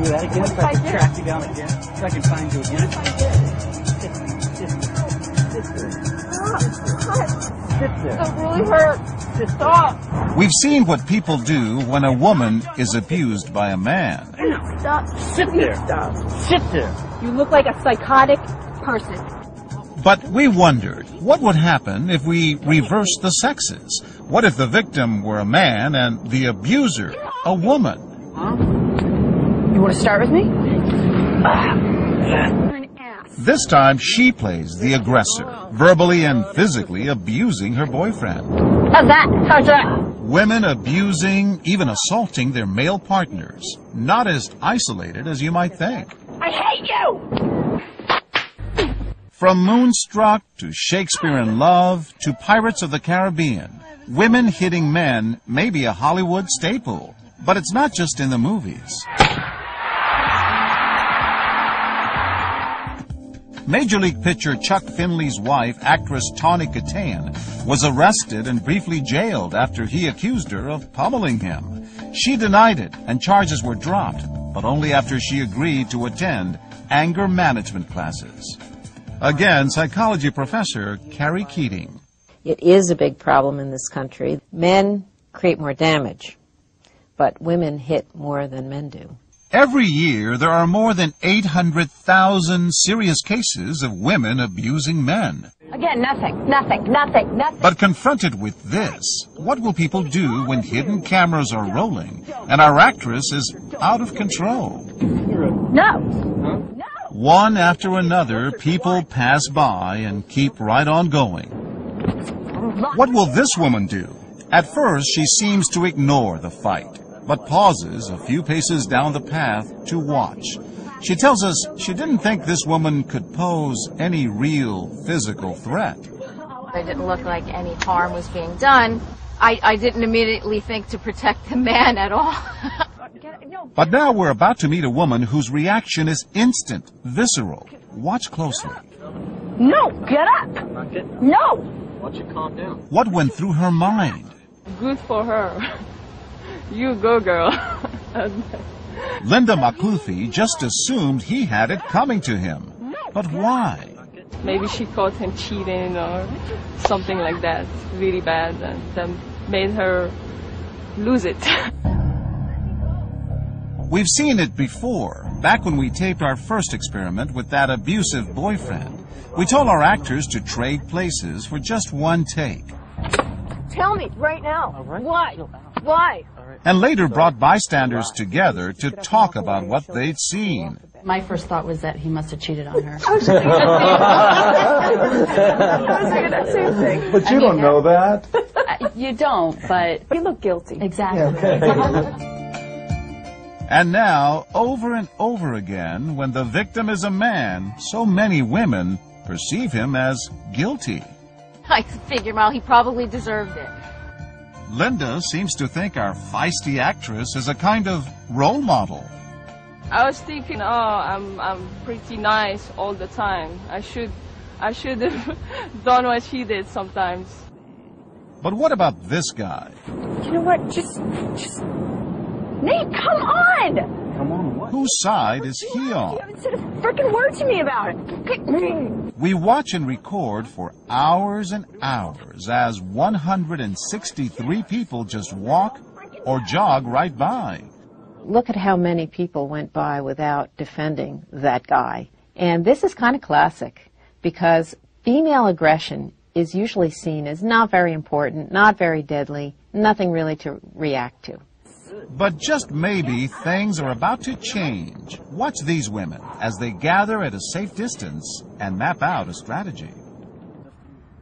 do that again so I can track you down again, so I can find you again. Sit there. That really hurts. Stop. We've seen what people do when a woman is abused by a man. Stop. Sit there. Stop. Sit there. You look like a psychotic person. But we wondered, what would happen if we reversed the sexes? What if the victim were a man and the abuser a woman? You want to start with me? This time she plays the aggressor, verbally and physically abusing her boyfriend. How's that? How's that? Women abusing, even assaulting their male partners. Not as isolated as you might think. I hate you! From Moonstruck to Shakespeare in Love to Pirates of the Caribbean, women hitting men may be a Hollywood staple. But it's not just in the movies. Major League pitcher Chuck Finley's wife, actress Tawny Kitaen, was arrested and briefly jailed after he accused her of pummeling him. She denied it, and charges were dropped, but only after she agreed to attend anger management classes. Again, psychology professor Carrie Keating. It is a big problem in this country. Men create more damage, but women hit more than men do. Every year, there are more than 800,000 serious cases of women abusing men. Again, nothing. But confronted with this, what will people do when hidden cameras are rolling and our actress is out of control? No. One after another, people pass by and keep right on going. What will this woman do? At first, she seems to ignore the fight, but pauses a few paces down the path to watch. She tells us she didn't think this woman could pose any real physical threat. It didn't look like any harm was being done. I didn't immediately think to protect the man at all. But now we're about to meet a woman whose reaction is instant, visceral. Watch closely. No, get up. No. Why don't you calm down? What went through her mind? Good for her. You go, girl. Linda McCluthie just assumed he had it coming to him. But why? Maybe she caught him cheating or something like that, really bad, and that made her lose it. We've seen it before, back when we taped our first experiment with that abusive boyfriend. We told our actors to trade places for just one take. Tell me right now. Why? Why? And later brought bystanders together to talk about what they'd seen. My first thought was that he must have cheated on her. I was thinking that same thing. But you don't know that. You don't, but... You look guilty. Exactly. Okay. And now, over and over again, when the victim is a man, so many women perceive him as guilty. I figured, well, he probably deserved it. Linda seems to think our feisty actress is a kind of role model. I was thinking, I'm pretty nice all the time. I should have done what she did sometimes. But what about this guy? You know what? Just... Nate, come on! Come on, what? Whose side is he You on? haven't said a freaking word to me about it. We watch and record for hours and hours as 163 people just walk or jog right by. Look at how many people went by without defending that guy. And this is kind of classic because female aggression is usually seen as not very important, not very deadly, nothing really to react to. But just maybe things are about to change. Watch these women as they gather at a safe distance and map out a strategy.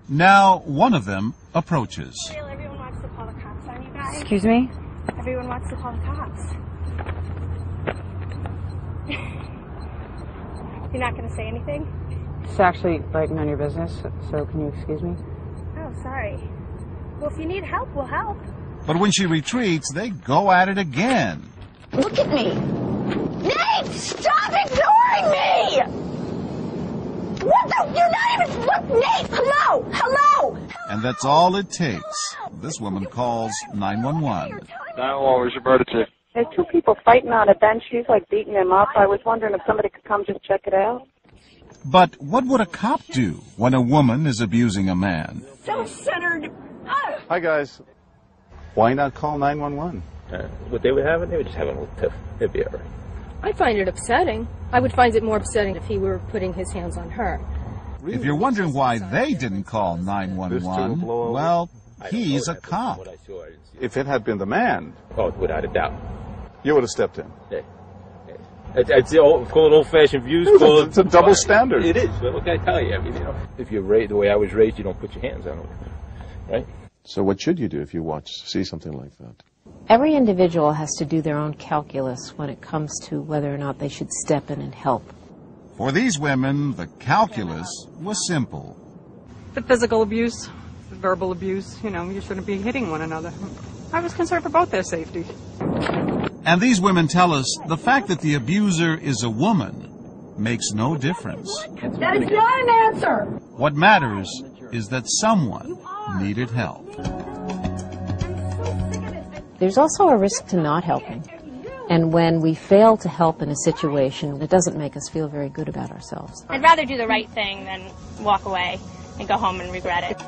Now, one of them approaches. Everyone wants to call the cops on you guys. Excuse me? Everyone wants to call the cops. You're not going to say anything? It's actually right none of your business, so can you excuse me? Oh, sorry. Well, if you need help, we'll help. But when she retreats, they go at it again. Look at me! Nate, stop ignoring me! What the? You're not even... Look, Nate, hello! Hello! And that's all it takes. This woman calls 911. 911, where's your emergency? There's two people fighting on a bench. She's like beating him up. I was wondering if somebody could come just check it out. But what would a cop do when a woman is abusing a man? Self-centered. Hi, guys. Why not call 911? What they would have, they would just have a little tiff. It'd be all right. I find it upsetting. I would find it more upsetting if he were putting his hands on her. If you're wondering why they didn't call 911, well, he's a cop. If it had been the man... Oh, without a doubt. You would have stepped in. Yeah. It's called old-fashioned views. It's a double standard. It is. What can I tell you? I mean, if you're raised the way I was raised, you don't put your hands on it, right? So what should you do if you see something like that? Every individual has to do their own calculus when it comes to whether or not they should step in and help. For these women, the calculus was simple. The physical abuse, the verbal abuse, you shouldn't be hitting one another. I was concerned for both their safety. And these women tell us the fact that the abuser is a woman makes no difference. That is not an answer. What matters is that someone needed help. There's also a risk to not helping. And when we fail to help in a situation, it doesn't make us feel very good about ourselves. I'd rather do the right thing than walk away and go home and regret it.